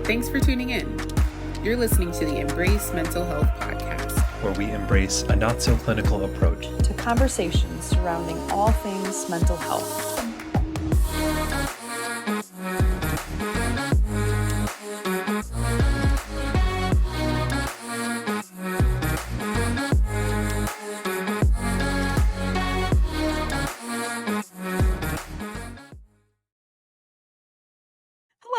Thanks for tuning in. You're listening to the Embrace Mental Health podcast, where we embrace a not-so-clinical approach to conversations surrounding all things mental health.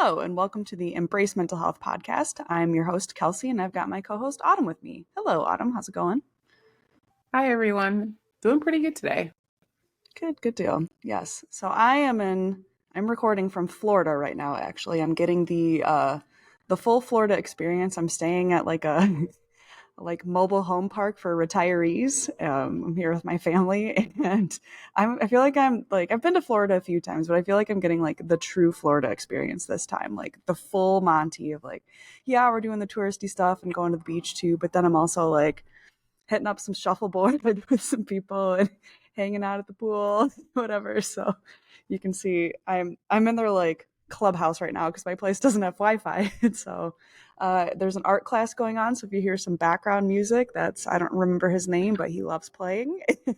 Hello, and welcome to the Embrace Mental Health podcast. I'm your host, Kelsey, and I've got my co-host, Autumn, with me. Hello, Autumn. How's it going? Hi, everyone. Doing pretty good today. Good deal. Yes. So I'm recording from Florida right now, actually. I'm getting the full Florida experience. I'm staying at like a mobile home park for retirees. I'm here with my family, and I feel like I've been to Florida a few times, but I feel like I'm getting like the true Florida experience this time, like the full Monty of like, yeah, we're doing the touristy stuff and going to the beach too, but then I'm also like hitting up some shuffleboard with some people and hanging out at the pool, whatever. So you can see I'm in their like clubhouse right now because my place doesn't have Wi-Fi. And so there's an art class going on. So if you hear some background music, I don't remember his name, but he loves playing. And,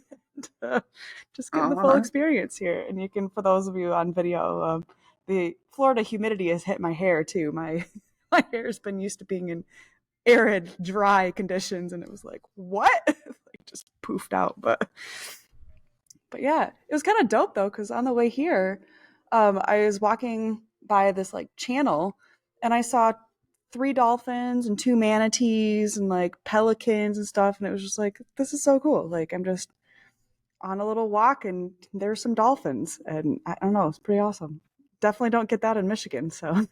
just getting the full experience here. And you can, for those of you on video, the Florida humidity has hit my hair too. My hair has been used to being in arid, dry conditions, and it was like, what? Like just poofed out. But yeah, it was kind of dope though, because on the way here, I was walking by this like channel, and I saw 3 dolphins and 2 manatees and like pelicans and stuff, and it was just like, this is so cool. Like I'm just on a little walk, and there's some dolphins, and I don't know, it's pretty awesome. Definitely don't get that in Michigan, so.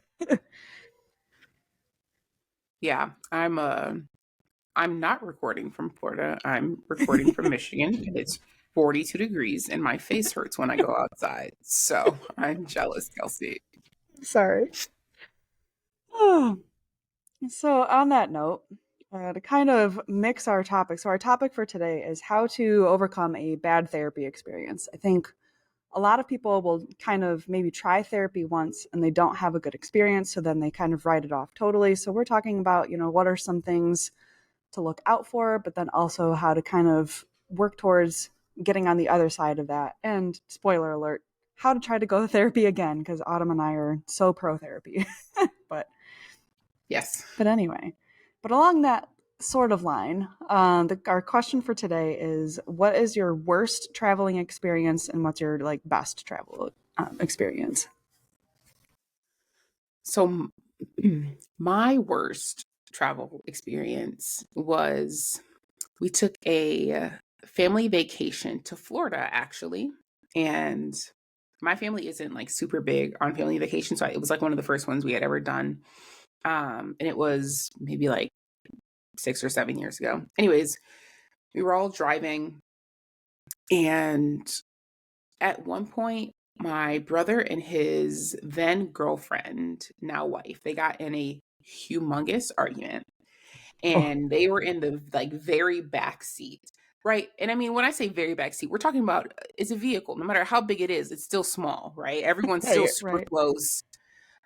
Yeah, I'm not recording from Florida. I'm recording from Michigan. It's 42 degrees and my face hurts when I go outside. So I'm jealous, Kelsey. Sorry. So on that note, to kind of mix our topic. So our topic for today is how to overcome a bad therapy experience. I think a lot of people will kind of maybe try therapy once and they don't have a good experience, so then they kind of write it off totally. So we're talking about, what are some things to look out for, but then also how to kind of work towards getting on the other side of that. And spoiler alert, how to try to go to therapy again, because Autumn and I are so pro therapy. But yes. But anyway, but along that sort of line, our question for today is: what is your worst traveling experience, and what's your like best travel experience? So my worst travel experience was we took a family vacation to Florida, actually. And my family isn't like super big on family vacation. So it was like one of the first ones we had ever done. And it was maybe like 6 or 7 years ago. Anyways, we were all driving. And at one point, my brother and his then girlfriend, now wife, they got in a humongous argument. And they were in the like very back seat, right? And I mean, when I say very back seat, we're talking about it's a vehicle. No matter how big it is, it's still small, right? Everyone's still super close.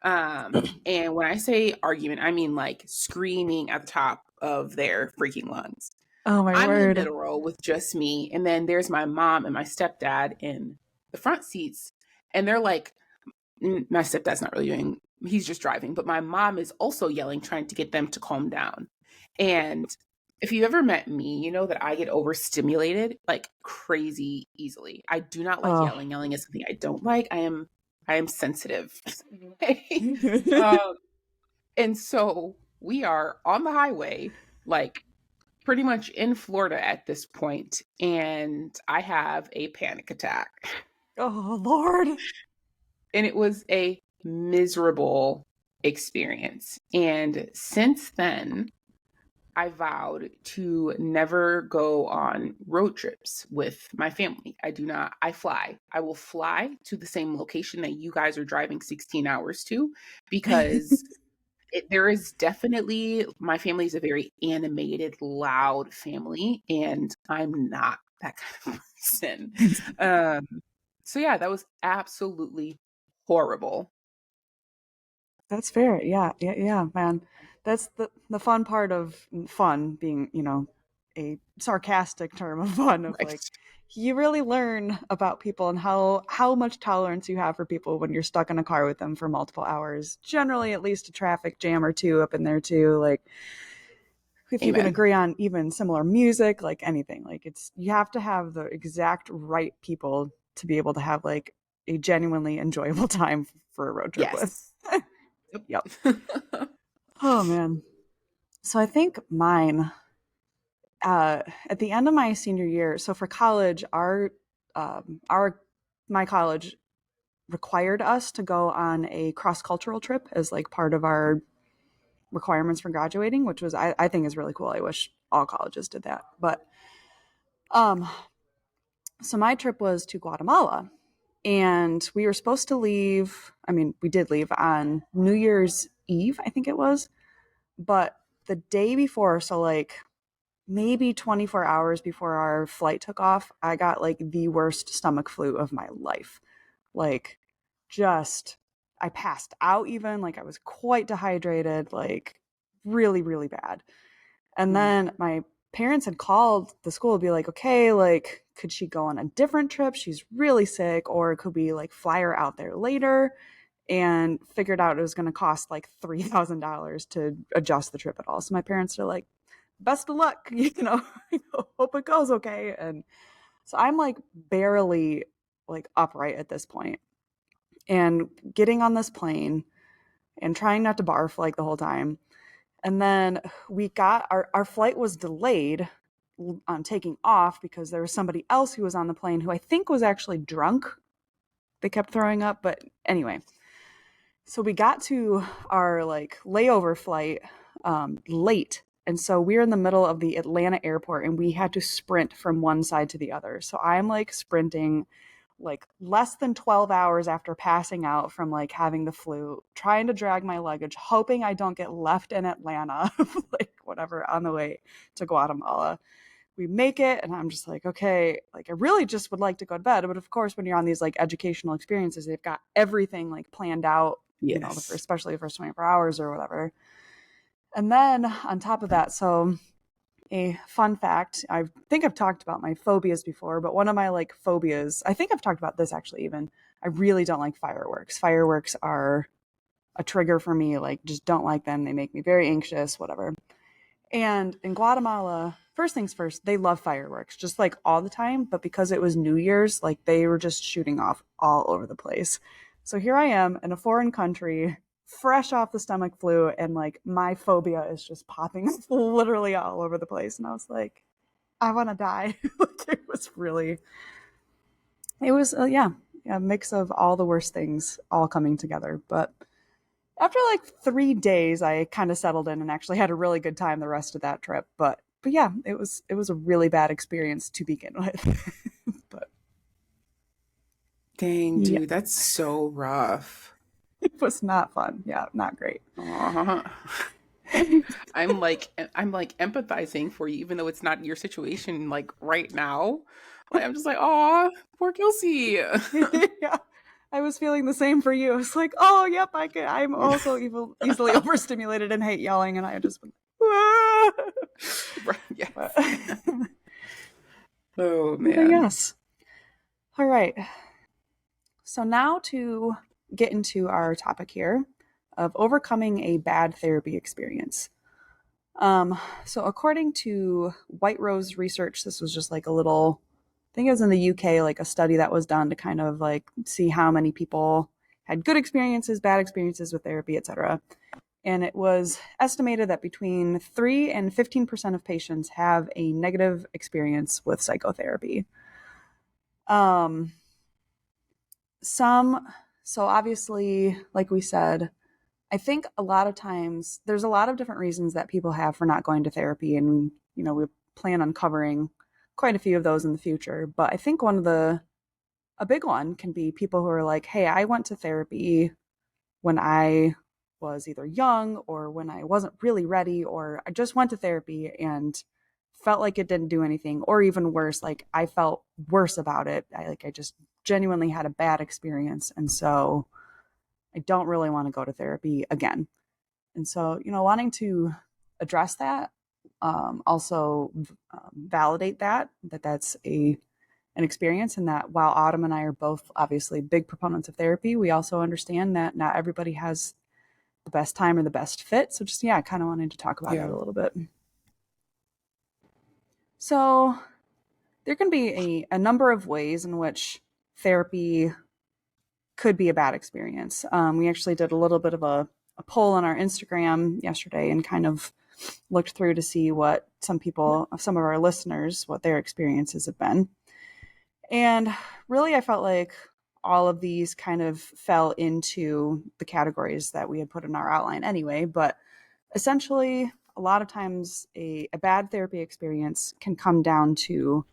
And when I say argument, I mean like screaming at the top of their freaking lungs. Oh my I'm word. in the middle row with just me, and then there's my mom and my stepdad in the front seats, and they're like, my stepdad's not really doing, he's just driving, but my mom is also yelling, trying to get them to calm down. And if you've ever met me, you know that I get overstimulated like crazy easily. I do not like yelling. Yelling is something I don't like. I am sensitive. And so we are on the highway, like pretty much in Florida at this point, and I have a panic attack. Oh, Lord. And it was a miserable experience. And since then, I vowed to never go on road trips with my family. I fly. I will fly to the same location that you guys are driving 16 hours to, because there is definitely, my family is a very animated, loud family, and I'm not that kind of person. So yeah, that was absolutely horrible. That's fair. Yeah, yeah, yeah, man. That's the fun part of fun being, a sarcastic term of fun of Right. like you really learn about people and how much tolerance you have for people when you're stuck in a car with them for multiple hours. Generally at least a traffic jam or two up in there too. Like if you can Amen. agree on even similar music, like anything. Like it's you have to have the exact right people to be able to have like a genuinely enjoyable time for a road trip with. Yes. Yep. Yep. Oh man. So I think mine at the end of my senior year. So for college, our my college required us to go on a cross cultural trip as like part of our requirements for graduating, which was I think is really cool. I wish all colleges did that. But um, so my trip was to Guatemala, and we were supposed to leave. I mean, we did leave on New Year's Eve, I think it was, but the day before, so like maybe 24 hours before our flight took off, I got like the worst stomach flu of my life. Like, just, I passed out even. Like, I was quite dehydrated, like, really, really bad. And Mm. then my parents had called the school to be like, okay, like, could she go on a different trip? She's really sick. Or could we like fly her out there later? And figured out it was going to cost like $3,000 to adjust the trip at all. So my parents are like, best of luck, hope it goes okay. And so I'm like barely like upright at this point and getting on this plane and trying not to barf like the whole time. And then we got our flight was delayed on taking off because there was somebody else who was on the plane who I think was actually drunk. They kept throwing up, but anyway. So we got to our like layover flight late. And so we're in the middle of the Atlanta airport and we had to sprint from one side to the other. So I'm like sprinting like less than 12 hours after passing out from like having the flu, trying to drag my luggage, hoping I don't get left in Atlanta, like whatever, on the way to Guatemala. We make it, and I'm just like, okay, like I really just would like to go to bed. But of course, when you're on these like educational experiences, they've got everything like planned out, Yes. especially the first 24 hours or whatever. And then on top of that, so a fun fact, I think I've talked about my phobias before, but one of my like phobias, I think I've talked about this actually even. I really don't like fireworks. Fireworks are a trigger for me, like just don't like them. They make me very anxious, whatever. And in Guatemala, first things first, they love fireworks just like all the time. But because it was New Year's, like they were just shooting off all over the place. So here I am in a foreign country, fresh off the stomach flu, and like my phobia is just popping literally all over the place. And I was like, I want to die. Like it was really, it was, yeah, a mix of all the worst things all coming together. But after like 3 days, I kind of settled in and actually had a really good time the rest of that trip. But yeah, it was a really bad experience to begin with. But Dang, yeah, dude, that's so rough. it was not fun. Yeah, not great. Aw. I'm like empathizing for you, even though it's not your situation like right now. Like I'm just like, oh, poor Kelsey. Yeah, I was feeling the same for you. I was like, oh, yep, I'm also easily overstimulated and hate yelling, and I just went, "Ah." Right, yes. but, Oh but man. yes. All right. So now to get into our topic here of overcoming a bad therapy experience. So according to White Rose Research, this was just like a little, I think it was in the UK, like a study that was done to kind of like see how many people had good experiences, bad experiences with therapy, etc. And it was estimated that between 3 and 15% of patients have a negative experience with psychotherapy. Um, some, so obviously, like we said, I think a lot of times there's a lot of different reasons that people have for not going to therapy, and we plan on covering quite a few of those in the future. But I think a big one can be people who are like, "Hey, I went to therapy when I was either young or when I wasn't really ready, or I just went to therapy and felt like it didn't do anything, or even worse, like I felt worse about it. I just genuinely had a bad experience, and so I don't really want to go to therapy again. And so, wanting to address that, also validate that that's an experience, and that while Autumn and I are both obviously big proponents of therapy, we also understand that not everybody has the best time or the best fit. So just, yeah, I kind of wanted to talk about that Yeah. a little bit. So there can be a number of ways in which therapy could be a bad experience. We actually did a little bit of a poll on our Instagram yesterday and kind of looked through to see what some of our listeners, what their experiences have been. And really, I felt like all of these kind of fell into the categories that we had put in our outline anyway. But essentially, a lot of times a bad therapy experience can come down to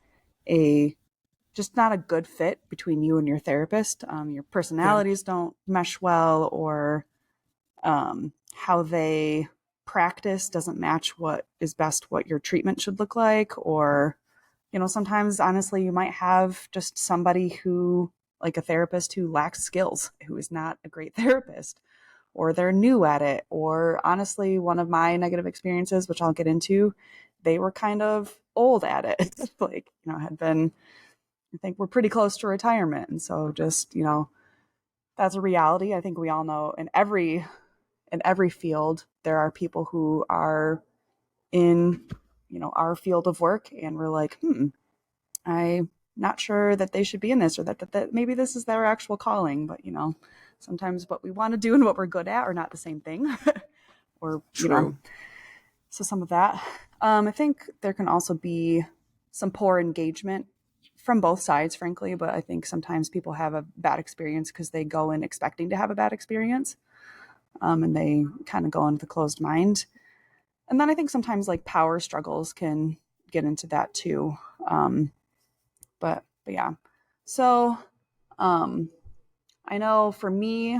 a just not a good fit between you and your therapist. Your Yeah. personalities don't mesh well, or how they practice doesn't match what is best, what your treatment should look like. Or, sometimes honestly, you might have just somebody who, like a therapist who lacks skills, who is not a great therapist, or they're new at it. Or honestly, one of my negative experiences, which I'll get into, they were kind of old at it. Like, had been, I think we're pretty close to retirement. And so just, that's a reality. I think we all know in every field there are people who are in, our field of work, and we're like, I'm not sure that they should be in this, or that maybe this is their actual calling. But sometimes what we want to do and what we're good at are not the same thing. Or True. so some of that. I think there can also be some poor engagement from both sides, frankly. But I think sometimes people have a bad experience because they go in expecting to have a bad experience, and they kind of go in with a closed mind. And then I think sometimes like power struggles can get into that too. But yeah. So I know for me,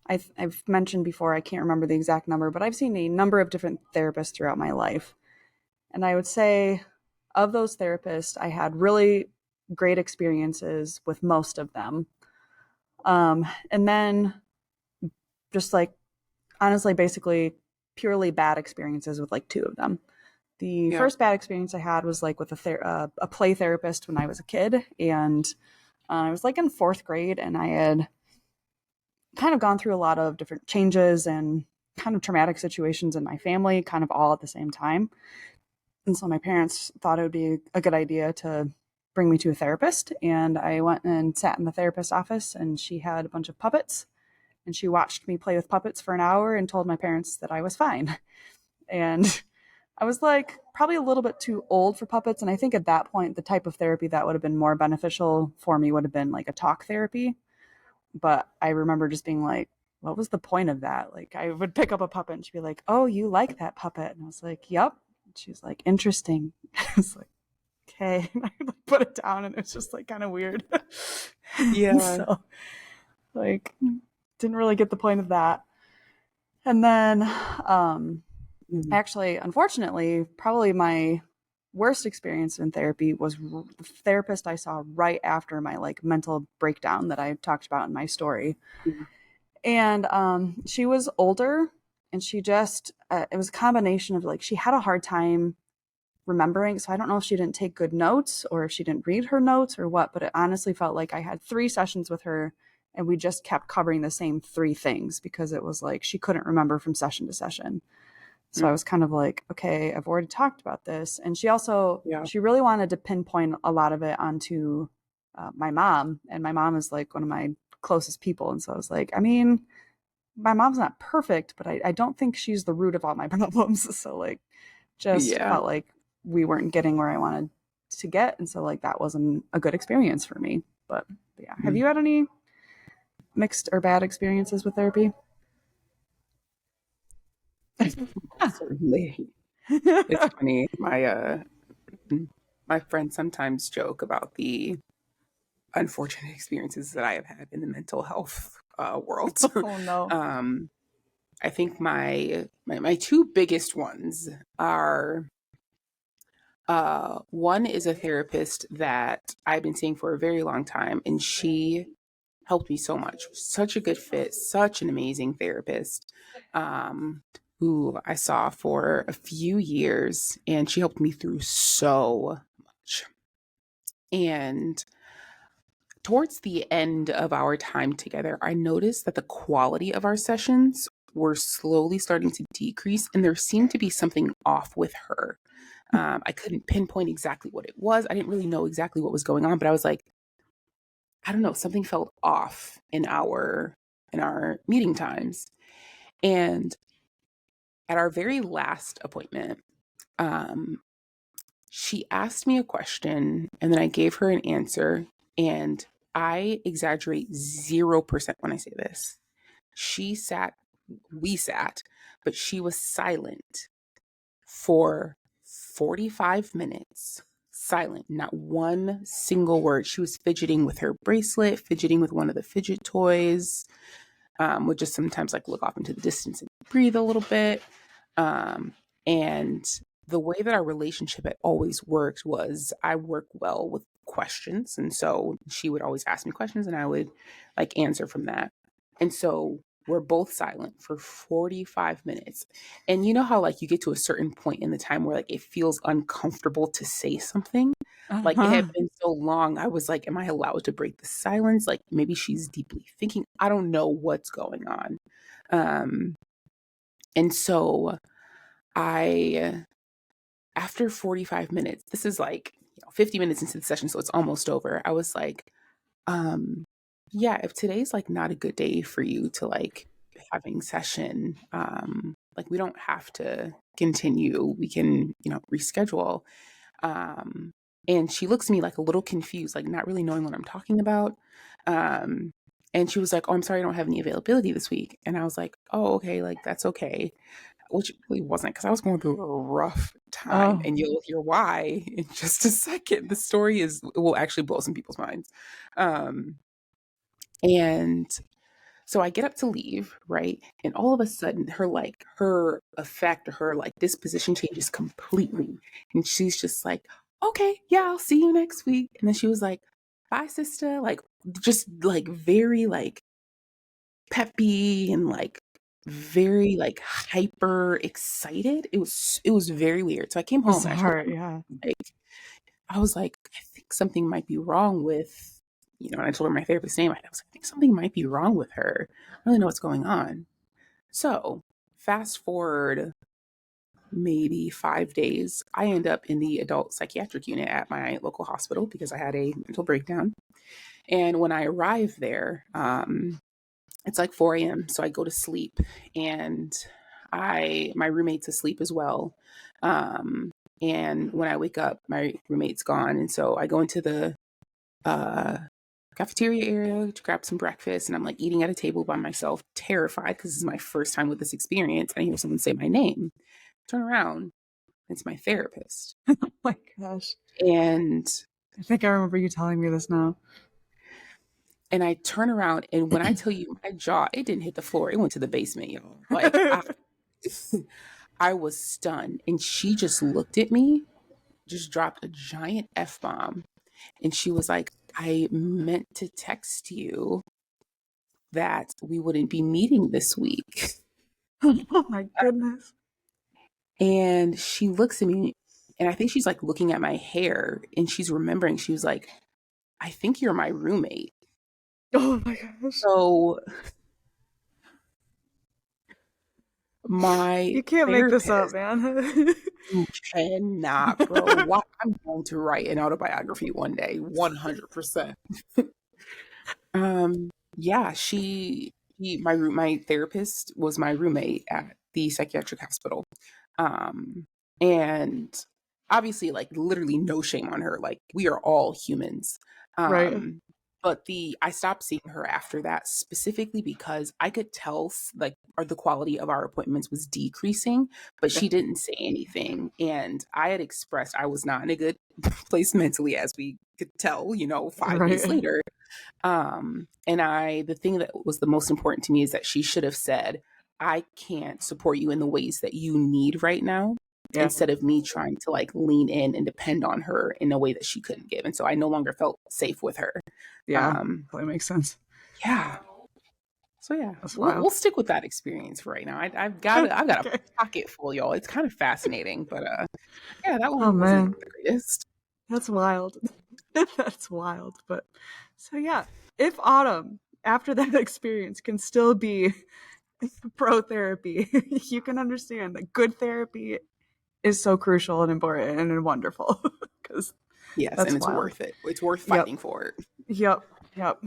I've mentioned before, I can't remember the exact number, but I've seen a number of different therapists throughout my life. And I would say of those therapists, I had really great experiences with most of them. And then just like, honestly, basically purely bad experiences with like two of them. The Yeah. first bad experience I had was like with a play therapist when I was a kid. And I was like in fourth grade, and I had kind of gone through a lot of different changes and kind of traumatic situations in my family, kind of all at the same time. And so my parents thought it would be a good idea to bring me to a therapist. And I went and sat in the therapist's office, and she had a bunch of puppets. And she watched me play with puppets for an hour and told my parents that I was fine. And I was like probably a little bit too old for puppets. And I think at that point, the type of therapy that would have been more beneficial for me would have been like a talk therapy. But I remember just being like, what was the point of that? Like, I would pick up a puppet and she'd be like, oh, you like that puppet? And I was like, yep. And she was like, interesting. I was like, okay. And I like put it down, and it was just like kind of weird. Yeah. So, like, didn't really get the point of that. And then, Mhm. actually, unfortunately, probably my worst experience in therapy was the therapist I saw right after my like mental breakdown that I talked about in my story. Mhm. And she was older, and she just it was a combination of like she had a hard time remembering. So I don't know if she didn't take good notes or if she didn't read her notes or what, but it honestly felt like I had 3 sessions with her, and we just kept covering the same 3 things because it was like she couldn't remember from session to session. So I Mm. was kind of like, okay, I've already talked about this. And Yeah. she really wanted to pinpoint a lot of it onto my mom. And my mom is like one of my closest people. And so I was like, I mean, my mom's not perfect, but I don't think she's the root of all my problems. So like, just Yeah. felt like we weren't getting where I wanted to get. And so like, that wasn't a good experience for me. But yeah, have Mm. you had any mixed or bad experiences with therapy? Certainly. It's funny. My friends sometimes joke about the unfortunate experiences that I have had in the mental health world. Oh no. um, I think my two biggest ones are one is a therapist that I've been seeing for a very long time, and she helped me so much. Such a good fit, such an amazing therapist, um, who I saw for a few years, and she helped me through so much. And towards the end of our time together, I noticed that the quality of our sessions were slowly starting to decrease, and there seemed to be something off with her. I couldn't pinpoint exactly what it was. I didn't really know exactly what was going on, but I was like, I don't know, something felt off in our meeting times. And at our very last appointment, um, she asked me a question and then I gave her an answer. And I exaggerate 0% when I say this. She sat, we sat, but she was silent for 45 minutes. Silent, not one single word. She was fidgeting with her bracelet, fidgeting with one of the fidget toys, would just sometimes like look off into the distance and breathe a little bit. And the way that our relationship had always worked was I work well with questions. And so she would always ask me questions and I would like answer from that. And so we're both silent for 45 minutes. And you know how like you get to a certain point in the time where like it feels uncomfortable to say something? Like it had Uh-huh. been so long, I was like, am I allowed to break the silence? Like maybe she's deeply thinking. I don't know what's going on. Um, and so I, after 45 minutes, this is like, 50 minutes into the session, so it's almost over. I was like, um, yeah, if today's like not a good day for you to like having session, like we don't have to continue. We can, reschedule. Um, and she looks at me like a little confused, like not really knowing what I'm talking about. Um, and she was like, "Oh, I'm sorry, I don't have any availability this week." And I was like, "Oh, okay, like that's okay." Which it really wasn't because I was going through a rough time, Oh. and you'll hear why in just a second. The story is it will actually blow some people's minds. Um, and so I get up to leave, right? And all of a sudden her effect or her like disposition changes completely. And she's just like, okay, yeah, I'll see you next week. And then she was like, bye, sister. Like just like very like peppy and like very like hyper excited. It was very weird. So I came home and I told Bizarre, my yeah. mom, like I was like, I think something might be wrong with, and I told her my therapist's name. I was like, I think something might be wrong with her. I don't really know what's going on. So, fast forward maybe 5 days, I end up in the adult psychiatric unit at my local hospital because I had a mental breakdown. And when I arrive there, it's like 4 a.m. So I go to sleep and my roommate's asleep as well. Um, and when I wake up, my roommate's gone. And so I go into the uh, cafeteria area to grab some breakfast. And I'm like eating at a table by myself, terrified because this is my first time with this experience. And I hear someone say my name. Turn around, it's my therapist. Oh my gosh. And I think I remember you telling me this now. I turn around, and when I tell you my jaw, it didn't hit the floor. It went to the basement, y'all. Like I was stunned. And she just looked at me, just dropped a giant F bomb. And she was like, I meant to text you that we wouldn't be meeting this week. Oh my goodness. And she looks at me, and I think she's like looking at my hair, and she's remembering, she was like, I think you're my roommate. Oh my gosh. So my You can't make this up, therapist, man. you cannot, bro. Why, I'm going to write an autobiography one day, 100%. Yeah, my therapist was my roommate at the psychiatric hospital. Um, and obviously, like, literally no shame on her. Like, we are all humans. Right. But I stopped seeing her after that specifically because I could tell like the quality of our appointments was decreasing, but Yeah. she didn't say anything. And I had expressed I was not in a good place mentally, as we could tell, 5 days Right. later. And the thing that was the most important to me is that she should have said, I can't support you in the ways that you need right now, Yeah. instead of me trying to like lean in and depend on her in a way that she couldn't give. And so I no longer felt safe with her. Yeah. Um, That makes sense. Yeah. So yeah, That's we'll wild. stick with that experience for right now. I've got a Okay. pocket full, y'all. It's kind of fascinating, but yeah, that Oh one wasn't man, the greatest. that's wild. That's wild. But so yeah, if Autumn after that experience can still be pro therapy, you can understand that good therapy is so crucial and important and wonderful because Yes, and that's it's wild. worth it. It's worth Yep. fighting for it. Yep. Yep.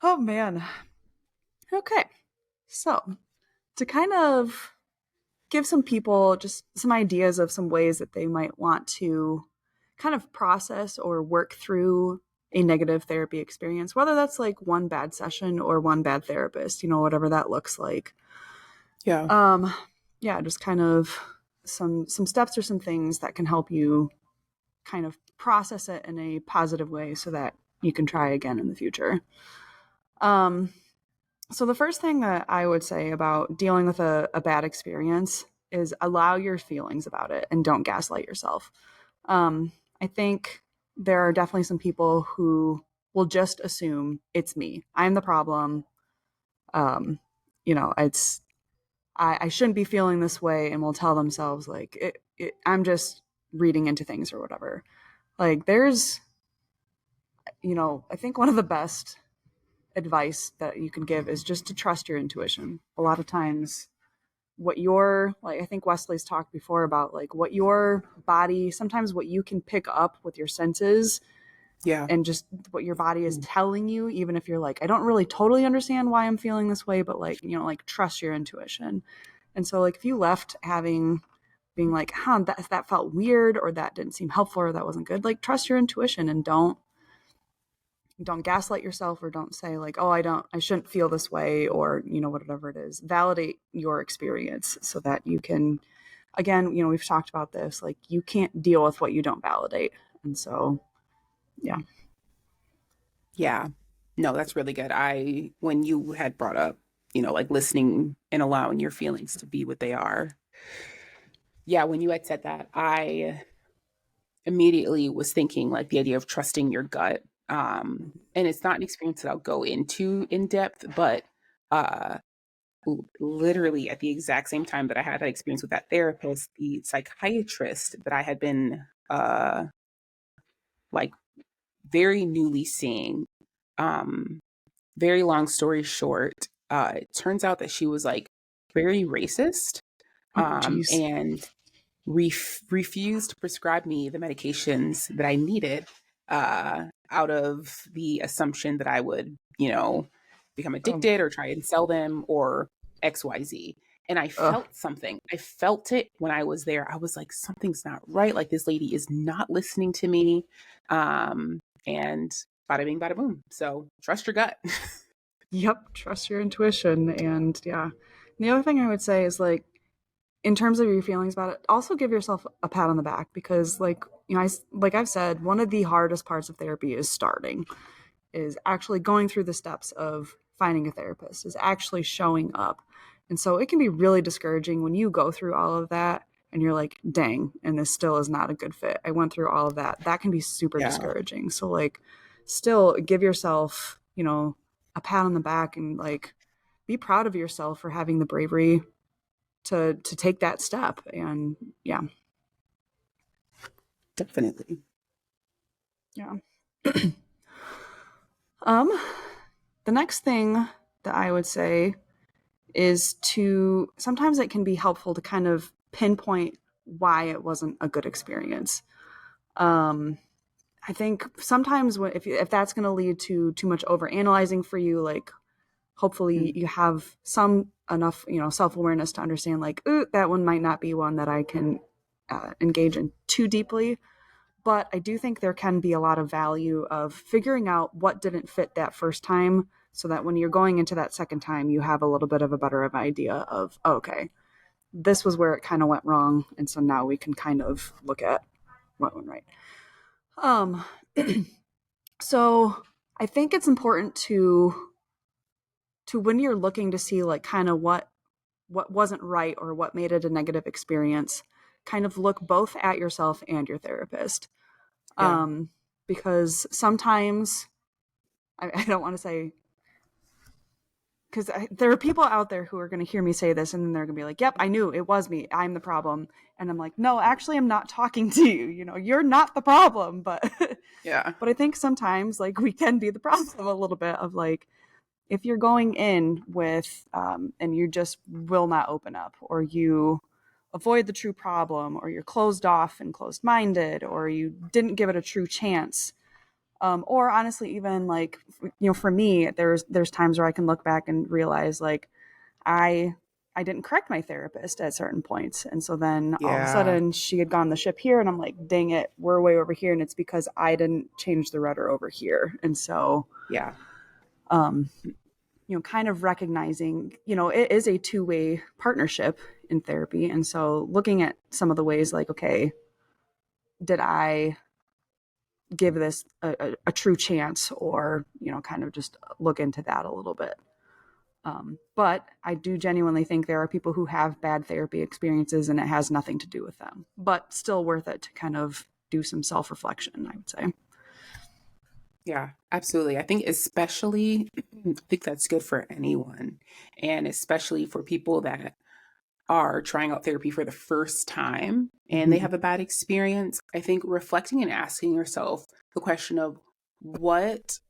Oh man. Okay. So to kind of give some people just some ideas of some ways that they might want to kind of process or work through a negative therapy experience, whether that's like one bad session or one bad therapist, whatever that looks like. Yeah. Um, yeah, just kind of some steps or some things that can help you kind of process it in a positive way so that you can try again in the future. Um, so the first thing that I would say about dealing with a bad experience is allow your feelings about it and don't gaslight yourself. I think there are definitely some people who will just assume it's me. I'm the problem. Um, it's I shouldn't be feeling this way, and will tell themselves like I'm just reading into things or whatever. Like there's, I think one of the best advice that you can give is just to trust your intuition. A lot of times what your like I think Wesley's talked before about like what your body sometimes what you can pick up with your senses Yeah. and just what your body is telling you, even if you're like, I don't really totally understand why I'm feeling this way, but like, like trust your intuition. And so like if you left being like, that felt weird or that didn't seem helpful or that wasn't good, like trust your intuition and don't gaslight yourself or don't say like, oh, I shouldn't feel this way or, whatever it is. Validate your experience so that you can, again, we've talked about this, like you can't deal with what you don't validate. And so, yeah. Yeah. No, that's really good. When you had brought up, like listening and allowing your feelings to be what they are. Yeah, when you had said that, I immediately was thinking like the idea of trusting your gut. And it's not an experience that I'll go into in depth, but uh, literally at the exact same time that I had that experience with that therapist, the psychiatrist that I had been like very newly seeing, um, very long story short, it turns out that she was like very racist, Oh, geez. and refused to prescribe me the medications that I needed, out of the assumption that I would, become Um, addicted or try and sell them or XYZ. And I uh, felt something. I felt it when I was there. I was like, something's not right. Like this lady is not listening to me. And bada bing, bada boom. So trust your gut. yep. Trust your intuition. And yeah. And the other thing I would say is like, in terms of your feelings about it, also give yourself a pat on the back because like, like I've said, one of the hardest parts of therapy is starting, is actually going through the steps of finding a therapist, is actually showing up. And so it can be really discouraging when you go through all of that and you're like, dang, and this still is not a good fit. I went through all of that. That can be super Yeah, discouraging. So, like, still give yourself, a pat on the back and like be proud of yourself for having the bravery to take that step. And yeah, definitely. yeah. Um, the next thing that I would say is to sometimes it can be helpful to kind of pinpoint why it wasn't a good experience. Um, I think sometimes if that's going to lead to too much over analyzing for you, like hopefully Mm. you have some enough self awareness to understand like, ooh, that one might not be one that I can engage in too deeply. But I do think there can be a lot of value of figuring out what didn't fit that first time so that when you're going into that second time, you have a little bit of a better of idea of, oh, okay, this was where it kind of went wrong. And so now we can kind of look at what went right. Um, so I think it's important to when you're looking to see like kind of what wasn't right or what made it a negative experience, kind of look both at yourself and your therapist. Yeah. Um, because sometimes I don't want to say because there are people out there who are going to hear me say this and then they're going to be like, yep, I knew it was me. I'm the problem. And I'm like, no, actually, I'm not talking to you. You know, you're not the problem. But, Yeah. but I think sometimes like we can be the problem a little bit of like, if you're going in with, and you just will not open up, or you avoid the true problem, or you're closed off and closed minded, or you didn't give it a true chance, or honestly even like, you know, for me there's times where I can look back and realize like i I didn't correct my therapist at certain points, and so then all of a Yeah. sudden she had gone the ship here and I'm like, dang it, we're way over here, and it's because I didn't change the rudder over here. And so Yeah. um you know, kind of recognizing, you know, it is a two-way partnership in therapy, and so looking at some of the ways like, okay, did I give this a true chance, or you know, kind of just look into that a little bit. But I do genuinely think there are people who have bad therapy experiences and it has nothing to do with them, but still worth it to kind of do some self-reflection, I would say. Yeah, absolutely. I think especially, I think that's good for anyone, and especially for people that are trying out therapy for the first time and they Mm-hmm. have a bad experience. I think reflecting and asking yourself the question of what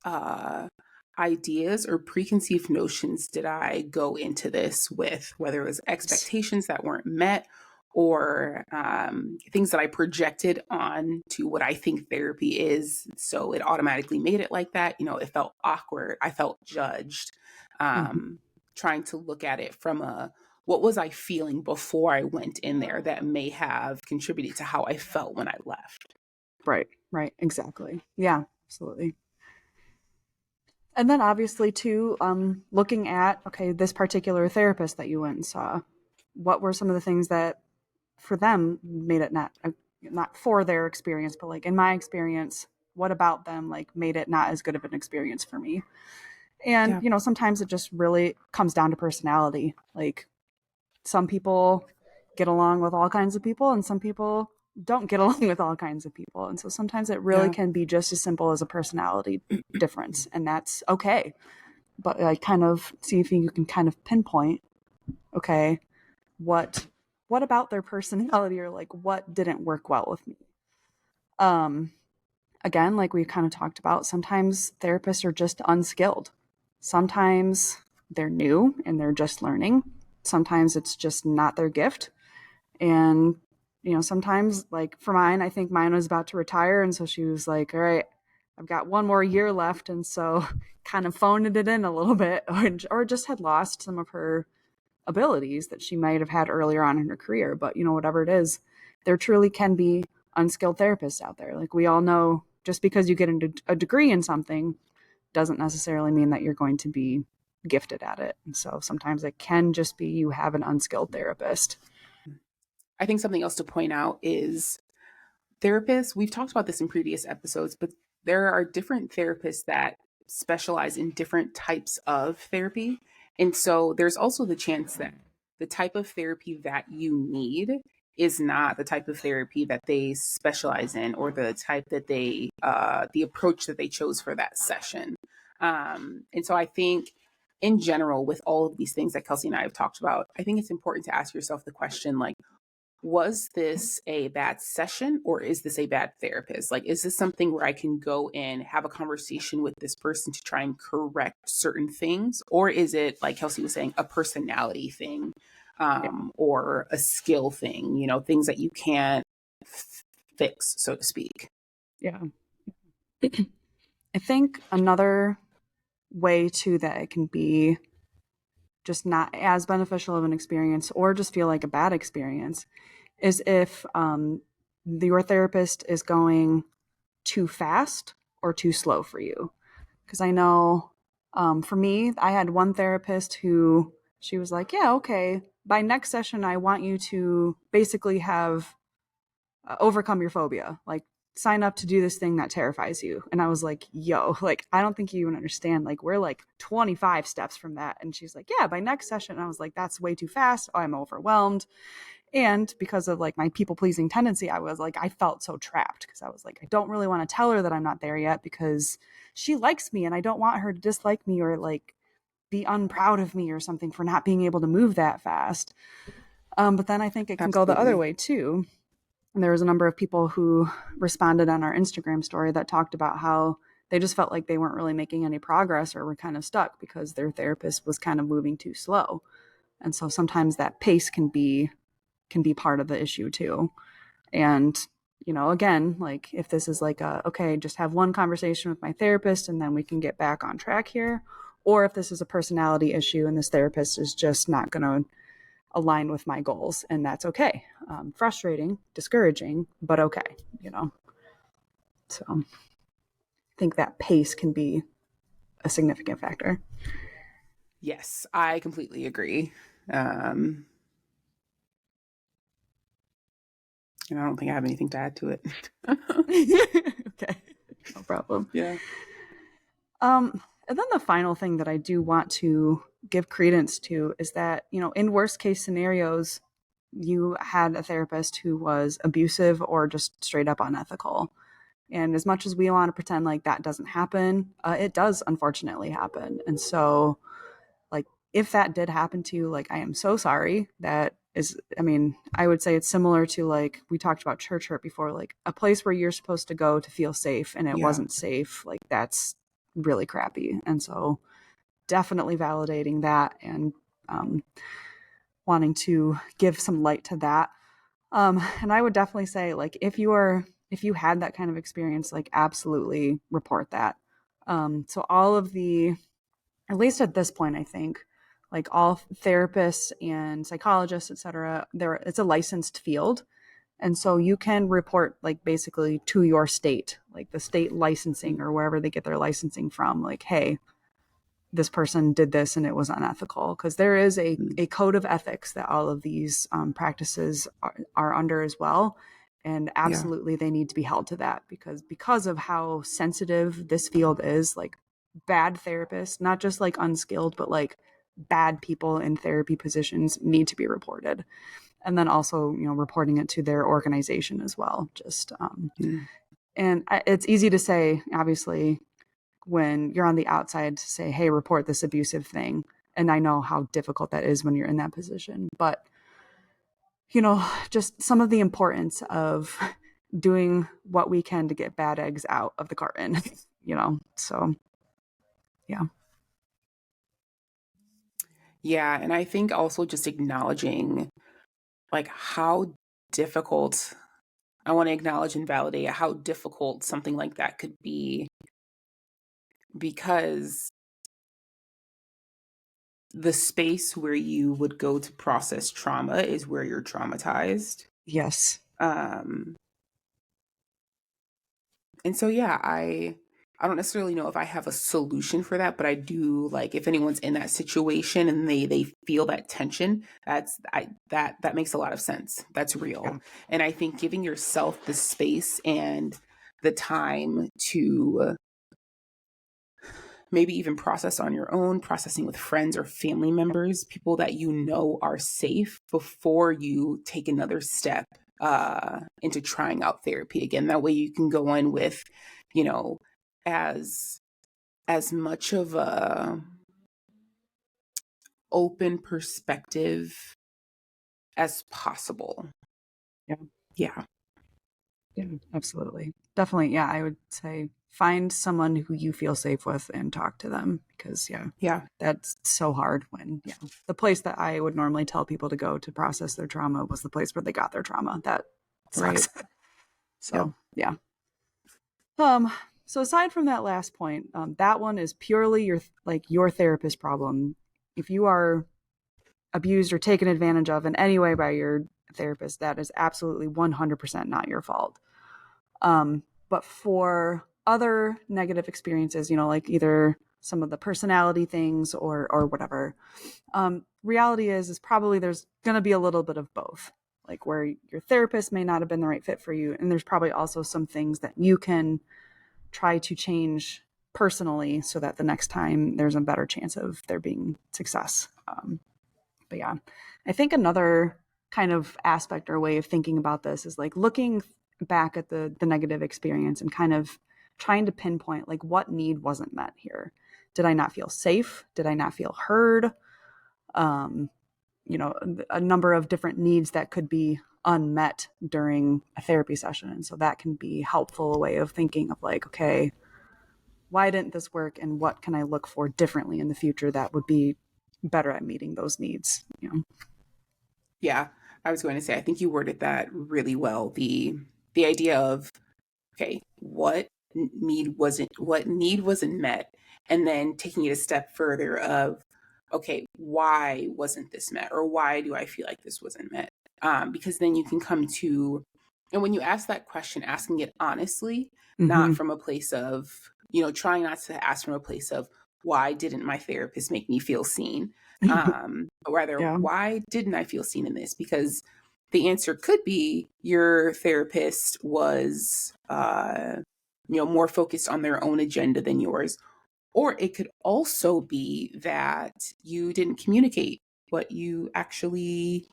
ideas or preconceived notions did I go into this with, whether it was expectations that weren't met or things that I projected on to what I think therapy is. So it automatically made it like that. You know, it felt awkward. I felt judged. Mm-hmm. Um, Trying to look at it from a what was I feeling before I went in there that may have contributed to how I felt when I left. Right, right, exactly. Yeah, absolutely. And then obviously too, looking at, okay, this particular therapist that you went and saw, what were some of the things that for them made it not for their experience, but like in my experience, what about them like made it not as good of an experience for me? And Yeah. you know, sometimes it just really comes down to personality. Like some people get along with all kinds of people and some people don't get along with all kinds of people. And so sometimes it really Yeah. can be just as simple as a personality difference, and that's okay. But I kind of see if you can kind of pinpoint, okay, what what about their personality, or like what didn't work well with me. Um Again, like we kind of talked about, sometimes therapists are just unskilled. Sometimes they're new and they're just learning. Sometimes it's just not their gift. And, you know, sometimes, like for mine, I think mine was about to retire. And so she was like, all right, I've got one more year left. And so kind of phoned it in a little bit, or just had lost some of her abilities that she might have had earlier on in her career. But, you know, whatever it is, there truly can be unskilled therapists out there. Like we all know, just because you get a degree in something doesn't necessarily mean that you're going to be gifted at it. And so sometimes it can just be you have an unskilled therapist. I think something else to point out is therapists, we've talked about this in previous episodes, but there are different therapists that specialize in different types of therapy. And so there's also the chance that the type of therapy that you need is not the type of therapy that they specialize in or the type that the approach that they chose for that session. And so I think in general, with all of these things that Kelsey and I have talked about, I think it's important to ask yourself the question like, was this a bad session or is this a bad therapist? Like, is this something where I can go in, have a conversation with this person to try and correct certain things? Or is it, like Kelsey was saying, a personality thing Yeah. or a skill thing, you know, things that you can't fix, so to speak? Yeah. I think another way too that it can be just not as beneficial of an experience or just feel like a bad experience is if your therapist is going too fast or too slow for you. Because I know for me, I had one therapist who she was like, yeah, okay, by next session, I want you to basically have overcome your phobia. Like, sign up to do this thing that terrifies you. And I was like, yo, like, I don't think you even understand. Like, we're like 25 steps from that. And she's like, yeah, by next session. And I was like, that's way too fast. Oh, I'm overwhelmed. And because of like my people pleasing tendency, I was like, I felt so trapped because I was like, I don't really want to tell her that I'm not there yet because she likes me and I don't want her to dislike me or like be unproud of me or something for not being able to move that fast. But then I think it can go the other Absolutely. way too. And there was a number of people who responded on our Instagram story that talked about how they just felt like they weren't really making any progress or were kind of stuck because their therapist was kind of moving too slow. And so sometimes that pace can be part of the issue too. And again, like if this is like okay, just have one conversation with my therapist and then we can get back on track here, or if this is a personality issue and this therapist is just not going to align with my goals, and that's okay. Frustrating, discouraging, but okay, So I think that pace can be a significant factor. Yes, I completely agree. And I don't think I have anything to add to it. Okay, no problem. Yeah. And then the final thing that I do want to give credence to is that, in worst case scenarios, you had a therapist who was abusive or just straight up unethical. And as much as we want to pretend like that doesn't happen, it does unfortunately happen. And so, like, if that did happen to you, like, I am so sorry. That is, I mean, I would say it's similar to, like, we talked about church hurt before, like a place where you're supposed to go to feel safe and it Yeah. wasn't safe. Like, that's really crappy. And so, definitely validating that and wanting to give some light to that. And I would definitely say, like, if you had that kind of experience, like, absolutely report that. So all of the, at least at this point, I think, like, all therapists and psychologists, etc., it's a licensed field. And so you can report, like, basically to your state, like the state licensing or wherever they get their licensing from, like, hey, this person did this and it was unethical, because there is a code of ethics that all of these practices are under as well. And Yeah. absolutely they need to be held to that, because of how sensitive this field is. Like, bad therapists, not just like unskilled, but like bad people in therapy positions need to be reported. And then also, reporting it to their organization as well. Just Mm. and it's easy to say, obviously, when you're on the outside, to say, hey, report this abusive thing. And I know how difficult that is when you're in that position. But, just some of the importance of doing what we can to get bad eggs out of the carton, So, yeah. Yeah. And I think also just acknowledging like how difficult, I want to acknowledge and validate how difficult something like that could be, because the space where you would go to process trauma is where you're traumatized. Yes. Um, and so, yeah, I don't necessarily know if I have a solution for that, but I do, like, if anyone's in that situation and they feel that tension, that makes a lot of sense. That's Yeah. real. And I think giving yourself the space and the time to maybe even process on your own, processing with friends or family members, people that you know are safe, before you take another step into trying out therapy again. That way you can go in with, you know, as much of a open perspective as possible. Yeah. Yeah. Yeah, absolutely. Definitely. Yeah. I would say find someone who you feel safe with and talk to them, because, yeah, Yeah. that's so hard when, the place that I would normally tell people to go to process their trauma was the place where they got their trauma. That Right. sucks. Yep. So, yeah. Um, so aside from that last point, that one is purely your therapist problem. If you are abused or taken advantage of in any way by your therapist, that is absolutely 100% not your fault. But for other negative experiences, like either some of the personality things or whatever, reality is probably there's going to be a little bit of both. Like, where your therapist may not have been the right fit for you, and there's probably also some things that you can try to change personally so that the next time there's a better chance of there being success. But yeah, I think another kind of aspect or way of thinking about this is like looking back at the negative experience and kind of trying to pinpoint like what need wasn't met here. Did I not feel safe? Did I not feel heard? Um, you know, a number of different needs that could be unmet during a therapy session. And so that can be helpful way of thinking of like, okay, why didn't this work and what can I look for differently in the future that would be better at meeting those needs, you know? Yeah, I was going to say, I think you worded that really well. The idea of, okay, what need wasn't met, and then taking it a step further of, okay, why wasn't this met, or why do I feel like this wasn't met? Because then you can come to, and when you ask that question, asking it honestly, not Mm-hmm. from a place of, trying not to ask from a place of, why didn't my therapist make me feel seen? But rather, Yeah. why didn't I feel seen in this? Because the answer could be your therapist was, more focused on their own agenda than yours. Or it could also be that you didn't communicate what you actually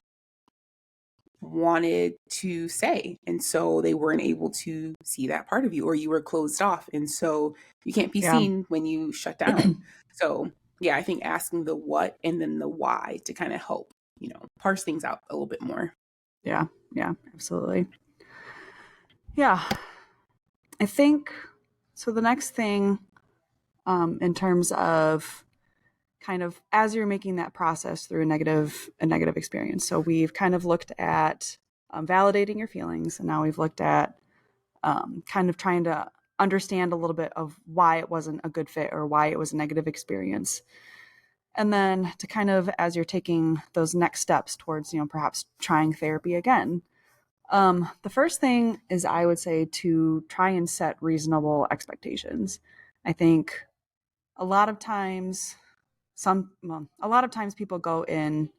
wanted to say. And so they weren't able to see that part of you, or you were closed off. And so you can't be Yeah. seen when you shut down. So, yeah, I think asking the what and then the why to kind of help, parse things out a little bit more. Yeah. Yeah. Absolutely. Yeah. I think so. The next thing, in terms of kind of as you're making that process through a negative experience. So we've kind of looked at validating your feelings, and now we've looked at kind of trying to understand a little bit of why it wasn't a good fit or why it was a negative experience. And then to kind of as you're taking those next steps towards, perhaps trying therapy again. The first thing is I would say to try and set reasonable expectations. I think a lot of times a lot of times people go in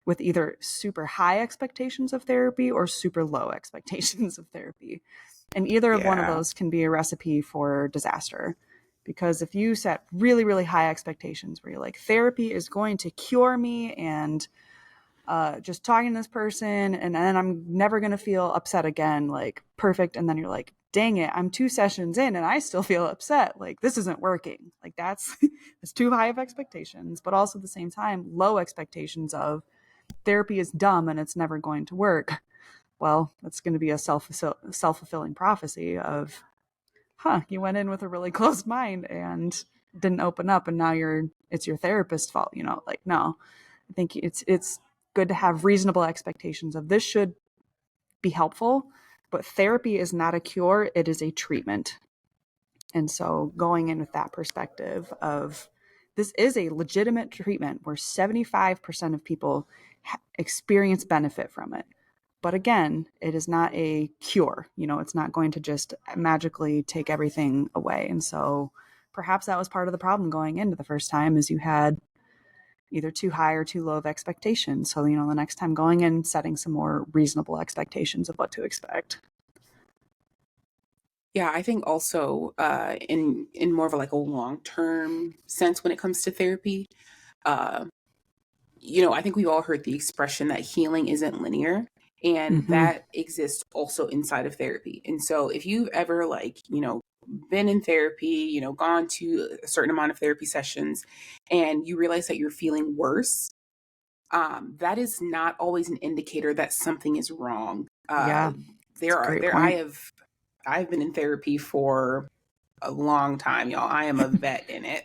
with either super high expectations of therapy or super low expectations of therapy. And either of one of Yeah. those can be a recipe for disaster. Because if you set really, really high expectations where you're like, therapy is going to cure me and just talking to this person and then I'm never going to feel upset again, like perfect. And then you're like, dang it, I'm 2 sessions in and I still feel upset. Like this isn't working. Like that's, it's too high of expectations, but also at the same time, low expectations of therapy is dumb and it's never going to work. Well, that's going to be a self-fulfilling prophecy of, you went in with a really closed mind and didn't open up and now it's your therapist's fault, like, no. I think it's good to have reasonable expectations of this should be helpful, but therapy is not a cure, it is a treatment. And so going in with that perspective of this is a legitimate treatment where 75% of people experience benefit from it. But again, it is not a cure. It's not going to just magically take everything away. And so perhaps that was part of the problem going into the first time is you had either too high or too low of expectations. So, the next time going in, setting some more reasonable expectations of what to expect. Yeah, I think also in more of like a long-term sense when it comes to therapy, uh, I think we've all heard the expression that healing isn't linear, and Mm-hmm. that exists also inside of therapy. And so if you've ever like, been in therapy, gone to a certain amount of therapy sessions and you realize that you're feeling worse, that is not always an indicator that something is wrong. Yeah, it's There a are great there point. I've been in therapy for a long time, y'all. I am a vet in it.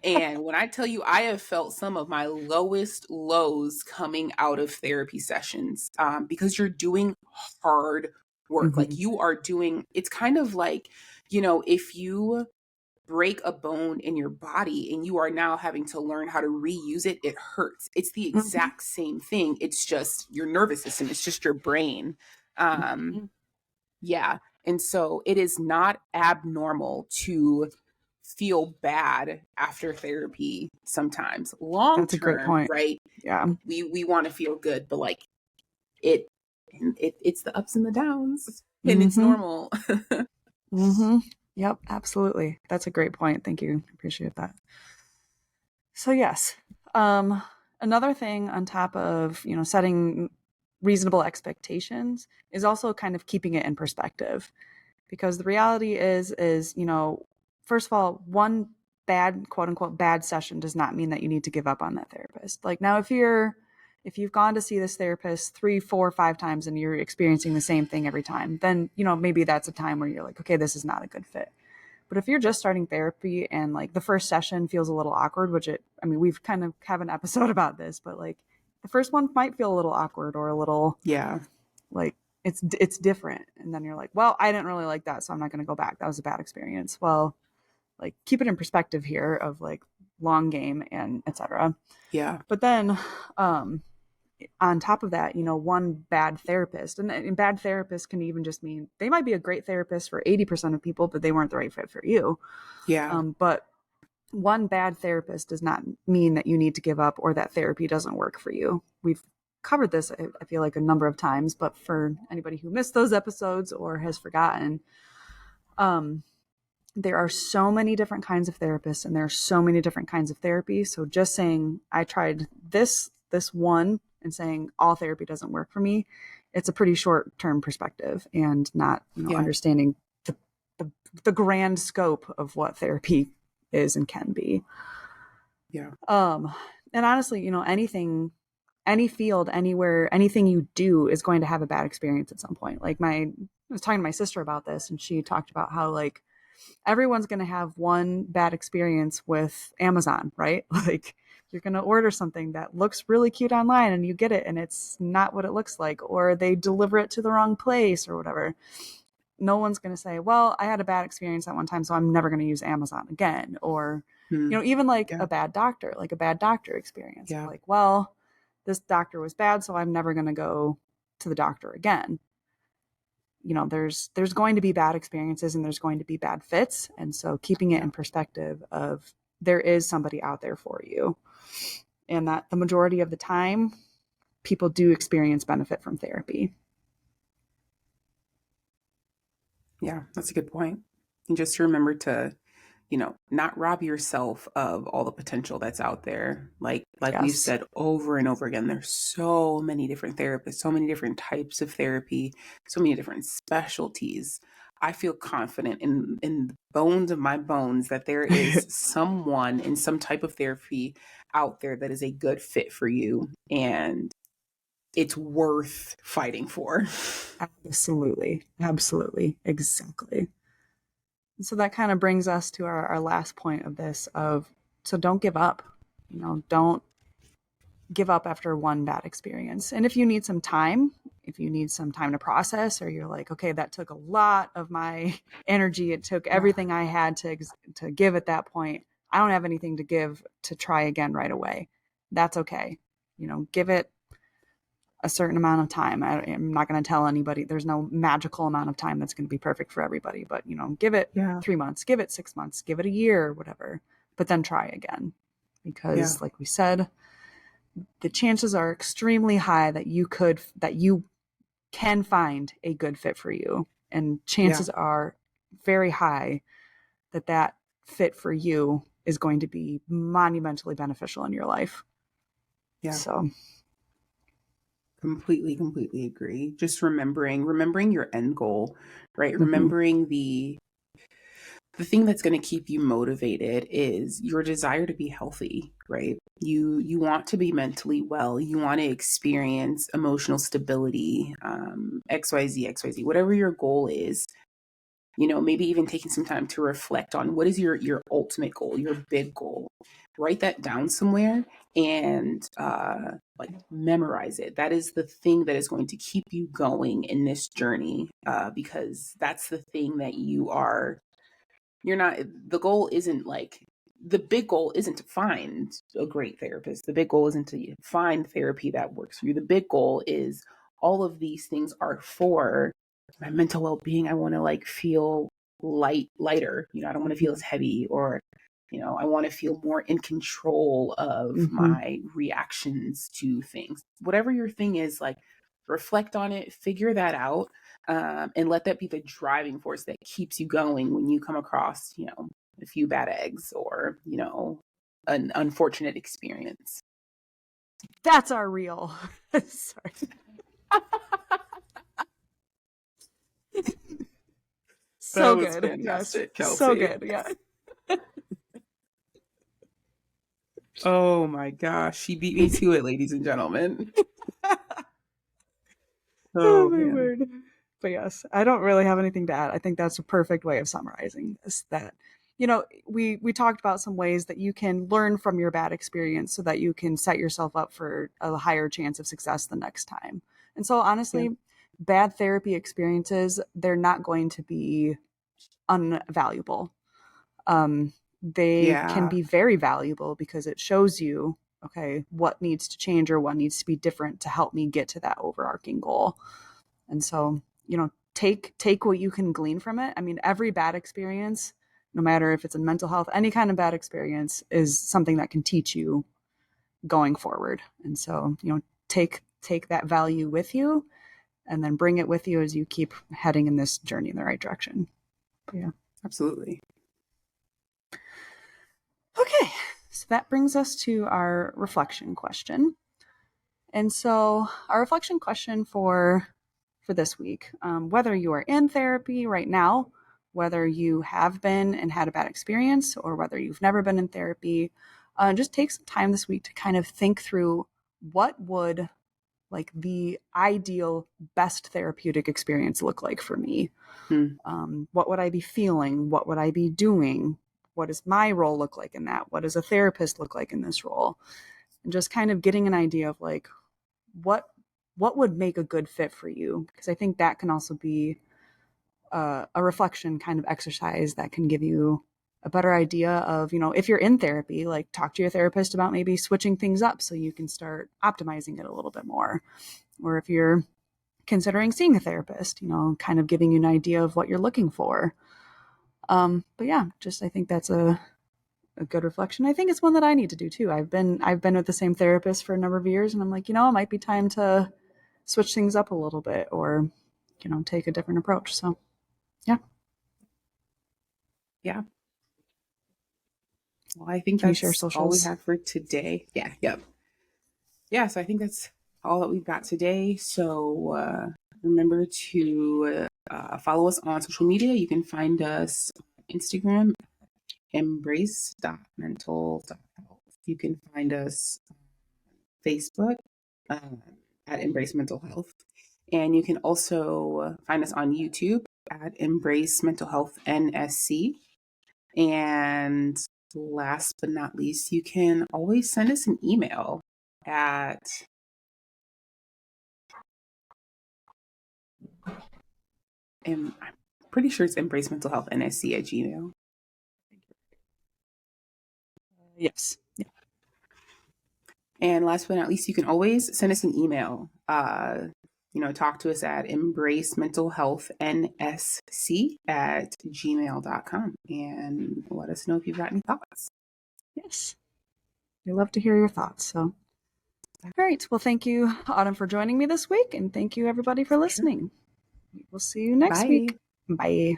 And when I tell you, I have felt some of my lowest lows coming out of therapy sessions, because you're doing hard work. Mm-hmm. Like you are doing, it's kind of like, if you break a bone in your body and you are now having to learn how to reuse it, it hurts. It's the Mm-hmm. exact same thing. It's just your nervous system, it's just your brain. Um, Mm-hmm. yeah. And so it is not abnormal to feel bad after therapy sometimes. Long That's a great term, point. right? Yeah. We want to feel good, but like it, it's the ups and the downs and it's Mm-hmm. normal. Mm-hmm. Yep, absolutely. That's a great point. Thank you. Appreciate that. So yes. Um, Another thing on top of, setting reasonable expectations is also kind of keeping it in perspective. Because the reality is, first of all, one bad, quote unquote, bad session does not mean that you need to give up on that therapist. Like now, if you've gone to see this therapist 3, 4, 5 times and you're experiencing the same thing every time, then, maybe that's a time where you're like, okay, this is not a good fit. But if you're just starting therapy and like the first session feels a little awkward, we've kind of have an episode about this, but like the first one might feel a little awkward or a little Yeah. like it's different. And then you're like, well, I didn't really like that, so I'm not going to go back. That was a bad experience. Well, like keep it in perspective here of like long game and etc. Yeah. But then on top of that, one bad therapist, and bad therapist can even just mean they might be a great therapist for 80% of people, but they weren't the right fit for you. Yeah. But one bad therapist does not mean that you need to give up or that therapy doesn't work for you. We've covered this, I feel like, a number of times, but for anybody who missed those episodes or has forgotten, there are so many different kinds of therapists and there are so many different kinds of therapy. So just saying I tried this one and saying all therapy doesn't work for me, it's a pretty short-term perspective and not Yeah. understanding the grand scope of what therapy is and can be. Yeah. And honestly, anything, any field, anywhere, anything you do is going to have a bad experience at some point. Like I was talking to my sister about this and she talked about how like everyone's going to have one bad experience with Amazon, right? Like you're going to order something that looks really cute online and you get it and it's not what it looks like, or they deliver it to the wrong place or whatever. No one's going to say, well, I had a bad experience that one time, so I'm never going to use Amazon again. Or, even like Yeah. a bad doctor experience. Yeah. Like, well, this doctor was bad, so I'm never going to go to the doctor again. There's going to be bad experiences and there's going to be bad fits. And so keeping it in perspective of there is somebody out there for you, and that the majority of the time people do experience benefit from therapy. Yeah, that's a good point. And just remember to, not rob yourself of all the potential that's out there. Like we've Yes. said over and over again, there's so many different therapists, so many different types of therapy, so many different specialties. I feel confident in the bones of my bones that there is someone in some type of therapy out there that is a good fit for you, and it's worth fighting for. Absolutely. Exactly. So that kind of brings us to our last point of this so don't give up. Don't give up after one bad experience. And if you need some time, to process, or you're like, okay, that took a lot of my energy, it took everything I had to give at that point, I don't have anything to give to try again right away. That's okay. Give it a certain amount of time. I'm not going to tell anybody, there's no magical amount of time that's going to be perfect for everybody, but give it 3 months, give it 6 months, give it a year, whatever, but then try again. Because like we said, the chances are extremely high that you can find a good fit for you. And chances are very high that fit for you is going to be monumentally beneficial in your life. Yeah. So completely agree. Just remembering your end goal, right? Mm-hmm. Remembering the thing that's going to keep you motivated is your desire to be healthy, right? You want to be mentally well. You want to experience emotional stability, XYZ, whatever your goal is. Maybe even taking some time to reflect on what is your ultimate goal, your big goal. Write that down somewhere and memorize it. That is the thing that is going to keep you going in this journey, because that's the thing that you're not, the goal isn't like, the big goal isn't to find a great therapist. The big goal isn't to find therapy that works for you. The big goal is all of these things are for my mental well-being. I want to feel lighter. I don't want to feel as heavy, or, I want to feel more in control of my reactions to things. Whatever your thing is, reflect on it, figure that out, and let that be the driving force that keeps you going when you come across, a few bad eggs or, an unfortunate experience. That's our real. Sorry. So That was good. fantastic, Yes. Kelsey. So good. Yeah. Oh my gosh, she beat me to it, ladies and gentlemen. Oh Oh my man. word. But yes, I don't really have anything to add. I think that's a perfect way of summarizing this. That we talked about some ways that you can learn from your bad experience so that you can set yourself up for a higher chance of success the next time. And so Yeah. honestly, bad therapy experiences, they're not going to be unvaluable. They can Yeah. be very valuable because it shows you, okay, what needs to change or what needs to be different to help me get to that overarching goal. And so, take what you can glean from it. I mean, every bad experience, no matter if it's in mental health, any kind of bad experience is something that can teach you going forward. And so, take that value with you and then bring it with you as you keep heading in this journey in the right direction. But yeah. Absolutely. Okay. So that brings us to our reflection question. And so our reflection question for this week, whether you are in therapy right now, whether you have been and had a bad experience, or whether you've never been in therapy, just take some time this week to kind of think through what would like the ideal best therapeutic experience look like for me. Hmm. What would I be feeling? What would I be doing? What does my role look like in that? What does a therapist look like in this role? And just kind of getting an idea of like what what would make a good fit for you, because I think that can also be a reflection kind of exercise that can give you a better idea of, if you're in therapy, like talk to your therapist about maybe switching things up so you can start optimizing it a little bit more. Or if you're considering seeing a therapist, kind of giving you an idea of what you're looking for. But yeah, just I think that's a good reflection. I think it's one that I need to do too. I've been with the same therapist for a number of years, and I'm like, it might be time to switch things up a little bit, or take a different approach. So yeah, Yeah. Well, I think can you share that's all we socials? have for today. Yeah. Yep. Yeah. So I think that's all that we've got today. So remember to follow us on social media. You can find us on Instagram, embrace.mental.health. You can find us on Facebook um, at Embrace Mental Health. And you can also find us on YouTube at Embrace Mental Health NSC. And last but not least, you can always send us an email at I'm pretty sure it's Embrace Mental Health NSC at Gmail. Yes. Yeah. And last but not least, you can always send us an email. Talk to us at Embrace Mental Health NSC at gmail.com and let us know if you've got any thoughts. Yes. We love to hear your thoughts. So, all right. Well, thank you, Autumn, for joining me this week, and thank you everybody for For sure. listening. We'll see you next Bye. week. Bye.